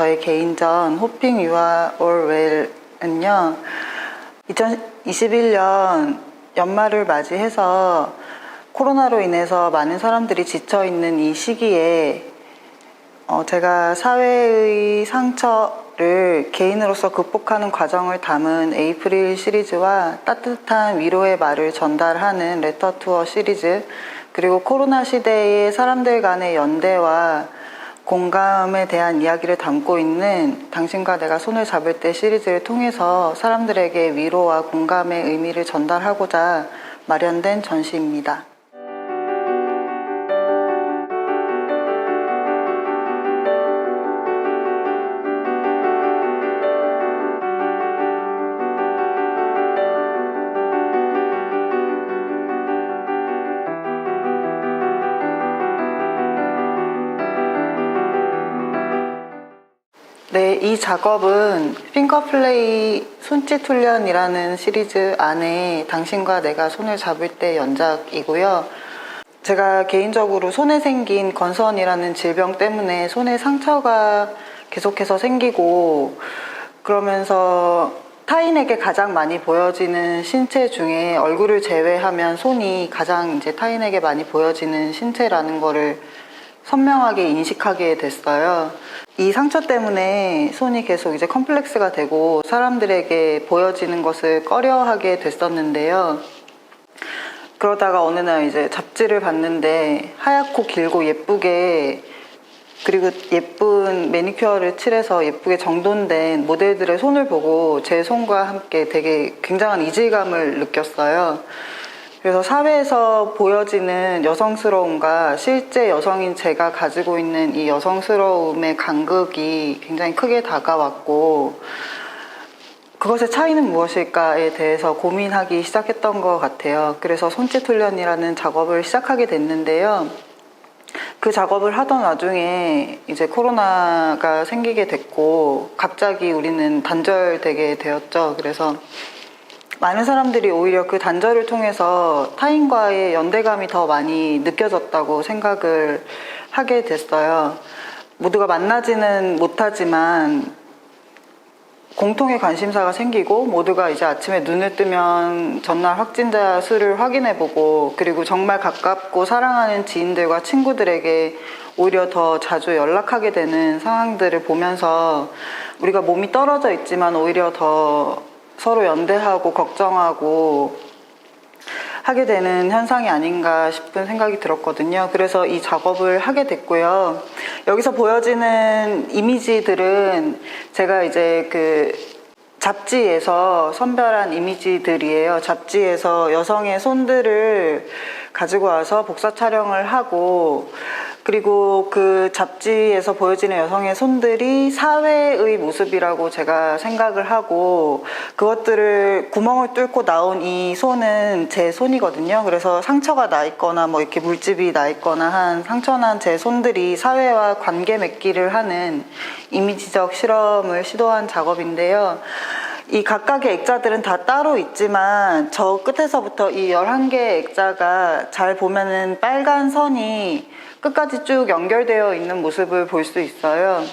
저의 개인전 호핑 You Are All Well은요 2021년 연말을 맞이해서 코로나로 인해서 많은 사람들이 지쳐있는 이 시기에 제가 사회의 상처를 개인으로서 극복하는 과정을 담은 에이프릴 시리즈와 따뜻한 위로의 말을 전달하는 레터 투어 시리즈, 그리고 코로나 시대의 사람들 간의 연대와 공감에 대한 이야기를 담고 있는 당신과 내가 손을 잡을 때 시리즈를 통해서 사람들에게 위로와 공감의 의미를 전달하고자 마련된 전시입니다. 네, 이 작업은 핑거플레이 손짓 훈련이라는 시리즈 안에 당신과 내가 손을 잡을 때 연작이고요. 제가 개인적으로 손에 생긴 건선이라는 질병 때문에 손에 상처가 계속해서 생기고, 그러면서 타인에게 가장 많이 보여지는 신체 중에 얼굴을 제외하면 손이 가장 이제 타인에게 많이 보여지는 신체라는 거를 선명하게 인식하게 됐어요. 이 상처 때문에 손이 계속 이제 컴플렉스가 되고 사람들에게 보여지는 것을 꺼려하게 됐었는데요. 그러다가 어느 날 이제 잡지를 봤는데 하얗고 길고 예쁘게, 그리고 예쁜 매니큐어를 칠해서 예쁘게 정돈된 모델들의 손을 보고 제 손과 함께 되게 굉장한 이질감을 느꼈어요. 그래서 사회에서 보여지는 여성스러움과 실제 여성인 제가 가지고 있는 이 여성스러움의 간극이 굉장히 크게 다가왔고, 그것의 차이는 무엇일까에 대해서 고민하기 시작했던 것 같아요. 그래서 손짓 훈련이라는 작업을 시작하게 됐는데요. 그 작업을 하던 와중에 이제 코로나가 생기게 됐고 갑자기 우리는 단절되게 되었죠. 그래서 많은 사람들이 오히려 그 단절을 통해서 타인과의 연대감이 더 많이 느껴졌다고 생각을 하게 됐어요. 모두가 만나지는 못하지만 공통의 관심사가 생기고, 모두가 이제 아침에 눈을 뜨면 전날 확진자 수를 확인해보고, 그리고 정말 가깝고 사랑하는 지인들과 친구들에게 오히려 더 자주 연락하게 되는 상황들을 보면서 우리가 몸이 떨어져 있지만 오히려 더 서로 연대하고 걱정하고 하게 되는 현상이 아닌가 싶은 생각이 들었거든요. 그래서 이 작업을 하게 됐고요. 여기서 보여지는 이미지들은 제가 이제 그 잡지에서 선별한 이미지들이에요. 잡지에서 여성의 손들을 가지고 와서 복사 촬영을 하고, 그리고 그 잡지에서 보여지는 여성의 손들이 사회의 모습이라고 제가 생각을 하고, 그것들을 구멍을 뚫고 나온 이 손은 제 손이거든요. 그래서 상처가 나 있거나 뭐 이렇게 물집이 나 있거나 한 상처난 제 손들이 사회와 관계 맺기를 하는 이미지적 실험을 시도한 작업인데요. 이 각각의 액자들은 다 따로 있지만 저 끝에서부터 이 11개의 액자가 잘 보면은 빨간 선이 끝까지 쭉 연결되어 있는 모습을 볼 수 있어요.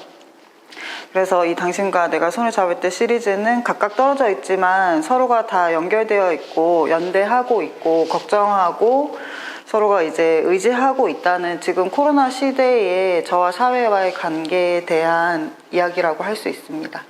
그래서 이 당신과 내가 손을 잡을 때 시리즈는 각각 떨어져 있지만 서로가 다 연결되어 있고 연대하고 있고 걱정하고 서로가 이제 의지하고 있다는 지금 코로나 시대에 저와 사회와의 관계에 대한 이야기라고 할 수 있습니다.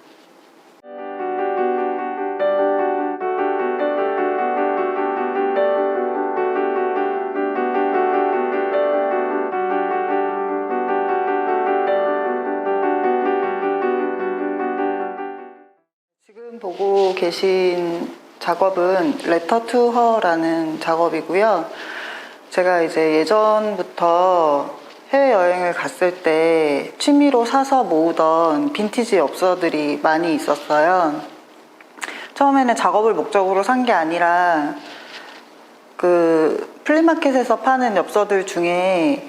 지금 보고 계신 작업은 레터 투 허라는 작업이고요. 제가 이제 예전부터 해외여행을 갔을 때 취미로 사서 모으던 빈티지 엽서들이 많이 있었어요. 처음에는 작업을 목적으로 산 게 아니라 그 플리마켓에서 파는 엽서들 중에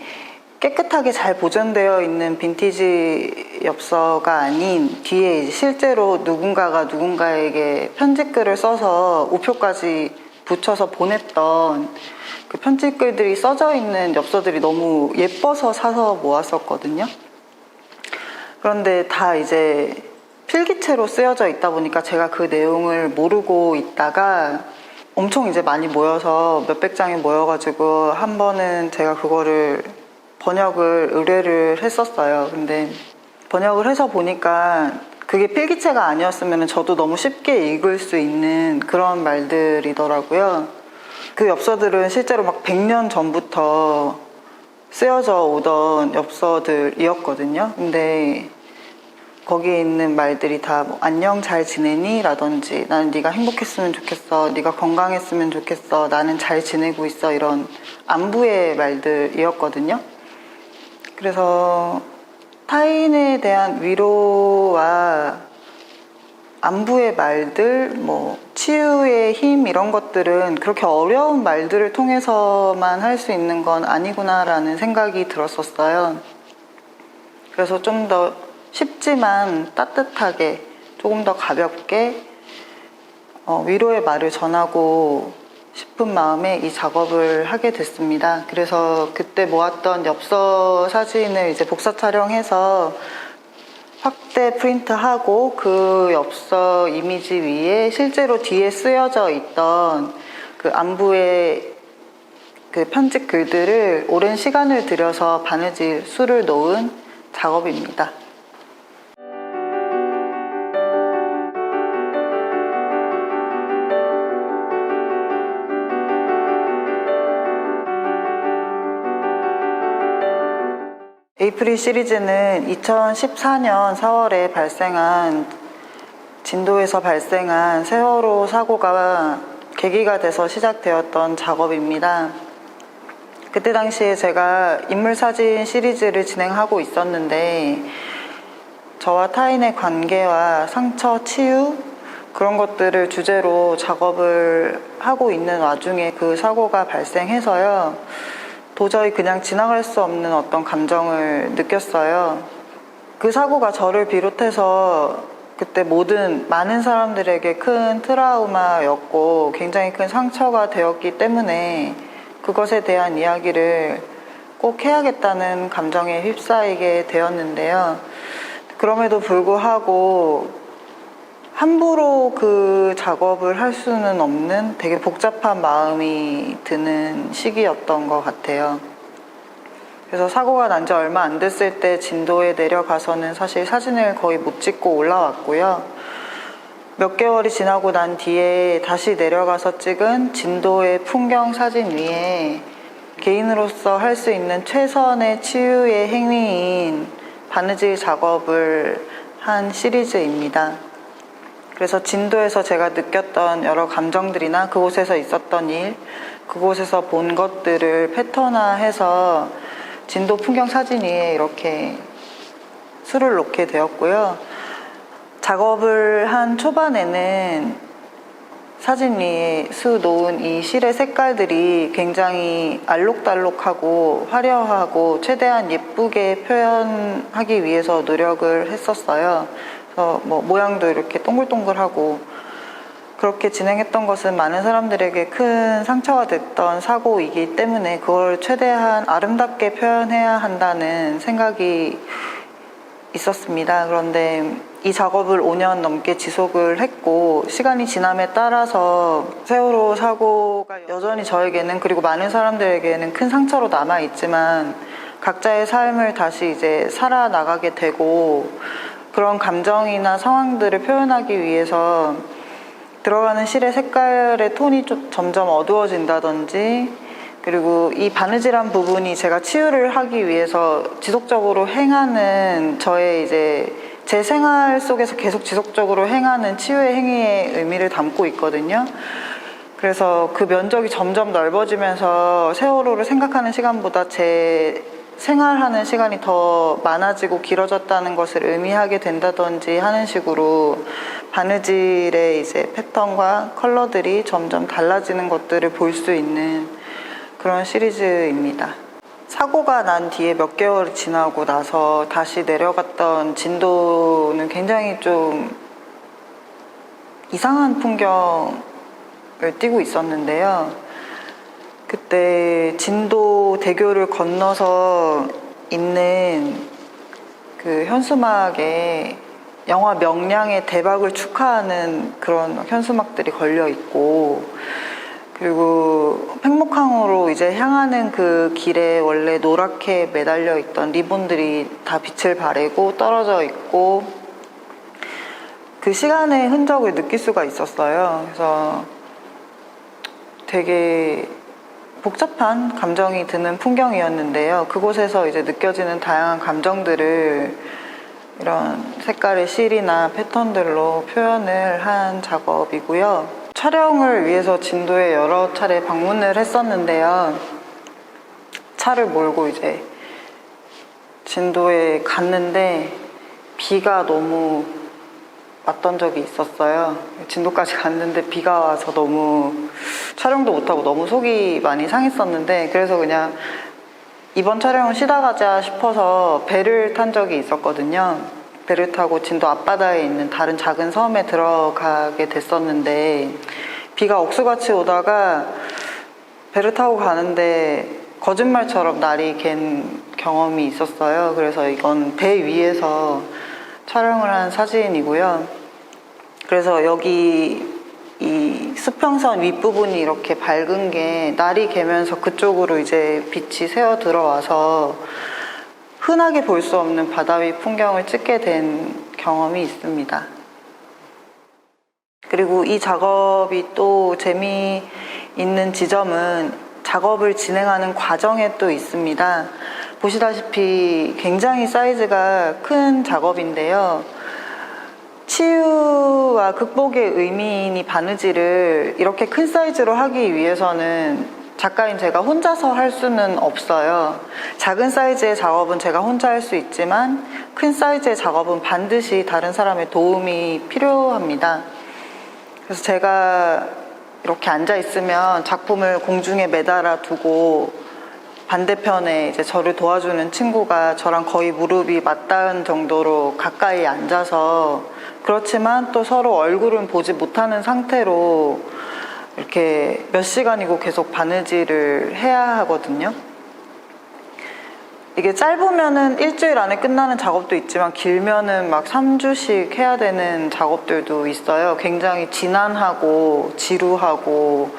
깨끗하게 잘 보존되어 있는 빈티지 엽서가 아닌 뒤에 실제로 누군가가 누군가에게 편지글을 써서 우표까지 붙여서 보냈던 그 편지글들이 써져 있는 엽서들이 너무 예뻐서 사서 모았었거든요. 그런데 다 이제 필기체로 쓰여져 있다 보니까 제가 그 내용을 모르고 있다가 엄청 이제 많이 모여서 몇백 장이 모여가지고 한 번은 제가 그거를 번역을 의뢰를 했었어요. 근데 번역을 해서 보니까 그게 필기체가 아니었으면 저도 너무 쉽게 읽을 수 있는 그런 말들이더라고요. 그 엽서들은 실제로 막 100년 전부터 쓰여져 오던 엽서들이었거든요. 근데 거기에 있는 말들이 다 뭐, 안녕 잘 지내니? 라든지 나는 네가 행복했으면 좋겠어, 네가 건강했으면 좋겠어, 나는 잘 지내고 있어, 이런 안부의 말들이었거든요. 그래서 타인에 대한 위로와 안부의 말들, 뭐 치유의 힘 이런 것들은 그렇게 어려운 말들을 통해서만 할 수 있는 건 아니구나라는 생각이 들었었어요. 그래서 좀 더 쉽지만 따뜻하게, 조금 더 가볍게 위로의 말을 전하고 싶은 마음에 이 작업을 하게 됐습니다. 그래서 그때 모았던 엽서 사진을 이제 복사 촬영해서 확대 프린트하고 그 엽서 이미지 위에 실제로 뒤에 쓰여져 있던 그 안부의 그 편집 글들을 오랜 시간을 들여서 바느질 수를 놓은 작업입니다. 에이프릴 시리즈는 2014년 4월에 진도에서 발생한 세월호 사고가 계기가 돼서 시작되었던 작업입니다. 그때 당시에 제가 인물사진 시리즈를 진행하고 있었는데 저와 타인의 관계와 상처, 치유 그런 것들을 주제로 작업을 하고 있는 와중에 그 사고가 발생해서요. 도저히 그냥 지나갈 수 없는 어떤 감정을 느꼈어요. 그 사고가 저를 비롯해서 그때 많은 사람들에게 큰 트라우마였고 굉장히 큰 상처가 되었기 때문에 그것에 대한 이야기를 꼭 해야겠다는 감정에 휩싸이게 되었는데요. 그럼에도 불구하고 함부로 그 작업을 할 수는 없는 되게 복잡한 마음이 드는 시기였던 것 같아요. 그래서 사고가 난 지 얼마 안 됐을 때 진도에 내려가서는 사실 사진을 거의 못 찍고 올라왔고요. 몇 개월이 지나고 난 뒤에 다시 내려가서 찍은 진도의 풍경 사진 위에 개인으로서 할 수 있는 최선의 치유의 행위인 바느질 작업을 한 시리즈입니다. 그래서 진도에서 제가 느꼈던 여러 감정들이나 그곳에서 있었던 일, 그곳에서 본 것들을 패턴화해서 진도 풍경 사진 위에 이렇게 수를 놓게 되었고요. 작업을 한 초반에는 사진 위에 수 놓은 이 실의 색깔들이 굉장히 알록달록하고 화려하고 최대한 예쁘게 표현하기 위해서 노력을 했었어요. 그래서 뭐 모양도 이렇게 동글동글하고 그렇게 진행했던 것은 많은 사람들에게 큰 상처가 됐던 사고이기 때문에 그걸 최대한 아름답게 표현해야 한다는 생각이 있었습니다. 그런데 이 작업을 5년 넘게 지속을 했고 시간이 지남에 따라서 세월호 사고가 여전히 저에게는 그리고 많은 사람들에게는 큰 상처로 남아있지만 각자의 삶을 다시 이제 살아나가게 되고 그런 감정이나 상황들을 표현하기 위해서 들어가는 실의 색깔의 톤이 점점 어두워진다든지 그리고 이 바느질한 부분이 제가 치유를 하기 위해서 지속적으로 행하는 저의 이제 제 생활 속에서 계속 지속적으로 행하는 치유의 행위의 의미를 담고 있거든요. 그래서 그 면적이 점점 넓어지면서 세월호를 생각하는 시간보다 제 생활하는 시간이 더 많아지고 길어졌다는 것을 의미하게 된다든지 하는 식으로 바느질의 이제 패턴과 컬러들이 점점 달라지는 것들을 볼 수 있는 그런 시리즈입니다. 사고가 난 뒤에 몇 개월이 지나고 나서 다시 내려갔던 진도는 굉장히 좀 이상한 풍경을 띄고 있었는데요. 그때 진도 대교를 건너서 있는 그 현수막에 영화 명량의 대박을 축하하는 그런 현수막들이 걸려 있고, 그리고 팽목항으로 이제 향하는 그 길에 원래 노랗게 매달려 있던 리본들이 다 빛을 발하고 떨어져 있고, 그 시간의 흔적을 느낄 수가 있었어요. 그래서 되게 복잡한 감정이 드는 풍경이었는데요. 그곳에서 이제 느껴지는 다양한 감정들을 이런 색깔의 실이나 패턴들로 표현을 한 작업이고요. 촬영을 위해서 진도에 여러 차례 방문을 했었는데요. 차를 몰고 이제 진도에 갔는데 비가 너무 왔던 적이 있었어요. 진도까지 갔는데 비가 와서 너무 촬영도 못하고 너무 속이 많이 상했었는데, 그래서 그냥 이번 촬영은 쉬다 가자 싶어서 배를 탄 적이 있었거든요. 배를 타고 진도 앞바다에 있는 다른 작은 섬에 들어가게 됐었는데, 비가 억수같이 오다가 배를 타고 가는데 거짓말처럼 날이 갠 경험이 있었어요. 그래서 이건 배 위에서 촬영을 한 사진이고요. 그래서 여기 이 수평선 윗부분이 이렇게 밝은 게 날이 개면서 그쪽으로 이제 빛이 새어 들어와서 흔하게 볼 수 없는 바다 위 풍경을 찍게 된 경험이 있습니다. 그리고 이 작업이 또 재미있는 지점은 작업을 진행하는 과정에 또 있습니다. 보시다시피 굉장히 사이즈가 큰 작업인데요. 치유와 극복의 의미인 이 바느질을 이렇게 큰 사이즈로 하기 위해서는 작가인 제가 혼자서 할 수는 없어요. 작은 사이즈의 작업은 제가 혼자 할 수 있지만 큰 사이즈의 작업은 반드시 다른 사람의 도움이 필요합니다. 그래서 제가 이렇게 앉아 있으면 작품을 공중에 매달아 두고 반대편에 이제 저를 도와주는 친구가 저랑 거의 무릎이 맞닿은 정도로 가까이 앉아서, 그렇지만 또 서로 얼굴은 보지 못하는 상태로 이렇게 몇 시간이고 계속 바느질을 해야 하거든요. 이게 짧으면은 일주일 안에 끝나는 작업도 있지만 길면은 막 3주씩 해야 되는 작업들도 있어요. 굉장히 지난하고 지루하고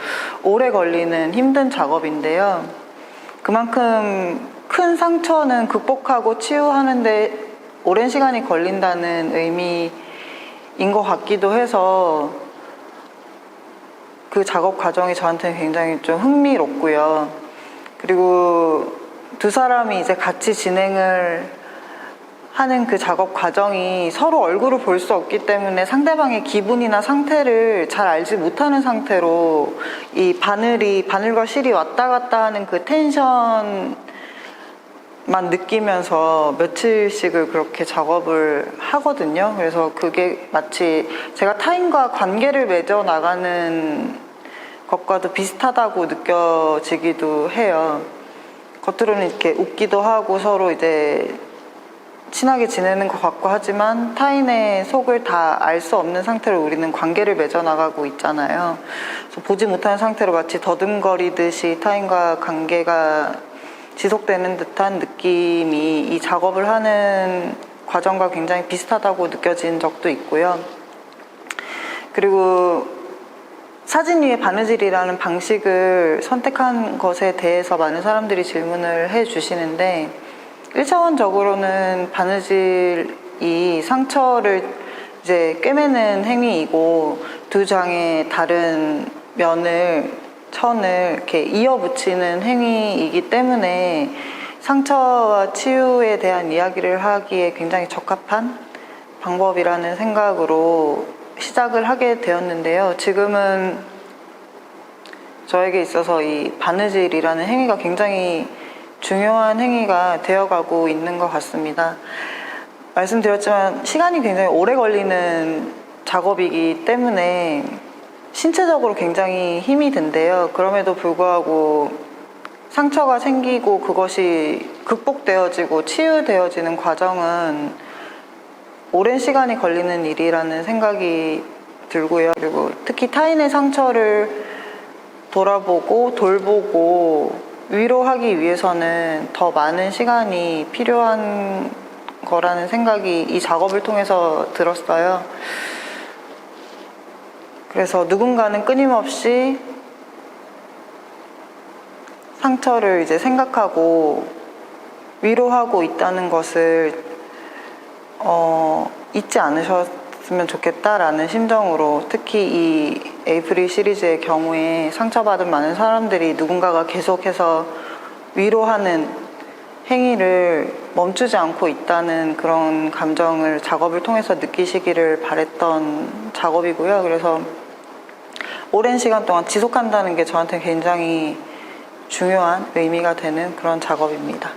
오래 걸리는 힘든 작업인데요. 그만큼 큰 상처는 극복하고 치유하는데 오랜 시간이 걸린다는 의미인 것 같기도 해서 그 작업 과정이 저한테는 굉장히 좀 흥미롭고요. 그리고 두 사람이 이제 같이 진행을 하는 그 작업 과정이 서로 얼굴을 볼 수 없기 때문에 상대방의 기분이나 상태를 잘 알지 못하는 상태로 이 바늘과 실이 왔다 갔다 하는 그 텐션만 느끼면서 며칠씩을 그렇게 작업을 하거든요. 그래서 그게 마치 제가 타인과 관계를 맺어 나가는 것과도 비슷하다고 느껴지기도 해요. 겉으로는 이렇게 웃기도 하고 서로 이제 친하게 지내는 것 같고 하지만 타인의 속을 다 알 수 없는 상태로 우리는 관계를 맺어 나가고 있잖아요. 그래서 보지 못하는 상태로 마치 더듬거리듯이 타인과 관계가 지속되는 듯한 느낌이 이 작업을 하는 과정과 굉장히 비슷하다고 느껴진 적도 있고요. 그리고 사진 위에 바느질이라는 방식을 선택한 것에 대해서 많은 사람들이 질문을 해주시는데, 1차원적으로는 바느질이 상처를 이제 꿰매는 행위이고 두 장의 다른 천을 이렇게 이어붙이는 행위이기 때문에 상처와 치유에 대한 이야기를 하기에 굉장히 적합한 방법이라는 생각으로 시작을 하게 되었는데요. 지금은 저에게 있어서 이 바느질이라는 행위가 굉장히 중요한 행위가 되어가고 있는 것 같습니다. 말씀드렸지만 시간이 굉장히 오래 걸리는 작업이기 때문에 신체적으로 굉장히 힘이 든대요. 그럼에도 불구하고 상처가 생기고 그것이 극복되어지고 치유되어지는 과정은 오랜 시간이 걸리는 일이라는 생각이 들고요. 그리고 특히 타인의 상처를 돌아보고 돌보고 위로하기 위해서는 더 많은 시간이 필요한 거라는 생각이 이 작업을 통해서 들었어요. 그래서 누군가는 끊임없이 상처를 이제 생각하고 위로하고 있다는 것을 잊지 않으셨으면 좋겠다라는 심정으로, 특히 이 에이프릴 시리즈의 경우에 상처받은 많은 사람들이 누군가가 계속해서 위로하는 행위를 멈추지 않고 있다는 그런 감정을 작업을 통해서 느끼시기를 바랬던 작업이고요. 그래서 오랜 시간 동안 지속한다는 게 저한테 굉장히 중요한 의미가 되는 그런 작업입니다.